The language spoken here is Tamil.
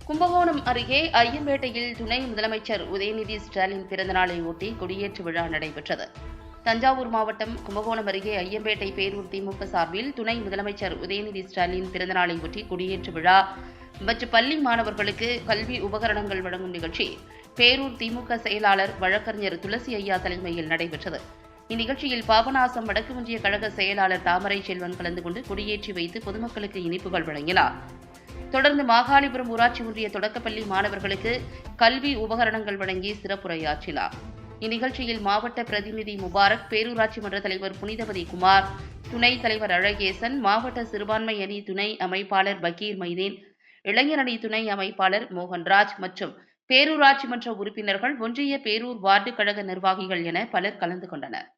கும்பகோணம் அருகே ஐயம்பேட்டையில் துணை முதலமைச்சர் உதயநிதி ஸ்டாலின் பிறந்தநாளை ஒட்டி கொடியேற்று விழா நடைபெற்றது. தஞ்சாவூர் மாவட்டம் கும்பகோணம் அருகே ஐயம்பேட்டை பேரூர் திமுக சார்பில் துணை முதலமைச்சர் உதயநிதி ஸ்டாலின் பிறந்தநாளை ஒட்டி கொடியேற்று விழா மற்றும் பள்ளி மாணவர்களுக்கு கல்வி உபகரணங்கள் வழங்கும் நிகழ்ச்சி பேரூர் திமுக செயலாளர் வழக்கறிஞர் துளசி ஐயா தலைமையில் நடைபெற்றது. இந்நிகழ்ச்சியில் பாபநாசம் வடக்கு ஒன்றிய கழக செயலாளர் தாமரை செல்வன் கலந்து கொண்டு கொடியேற்றி வைத்து பொதுமக்களுக்கு இனிப்புகள் வழங்கினார். தொடர்ந்து மாகாளிபுரம் ஊராட்சி ஒன்றிய தொடக்கப்பள்ளி மாணவர்களுக்கு கல்வி உபகரணங்கள் வழங்கி சிறப்புரையாற்றினார். இந்நிகழ்ச்சியில் மாவட்ட பிரதிநிதி முபாரக், பேரூராட்சி மன்ற தலைவர் புனிதவதி குமார், துணைத் தலைவர் அழகேசன், மாவட்ட சிறுபான்மை அணி துணை அமைப்பாளர் பக்கீர் மைதீன், இளைஞர் அணி துணை அமைப்பாளர் மோகன்ராஜ் மற்றும் பேரூராட்சி மன்ற உறுப்பினர்கள், ஒன்றிய பேரூர் வார்டு கழக நிர்வாகிகள் என பலர் கலந்து கொண்டனர்.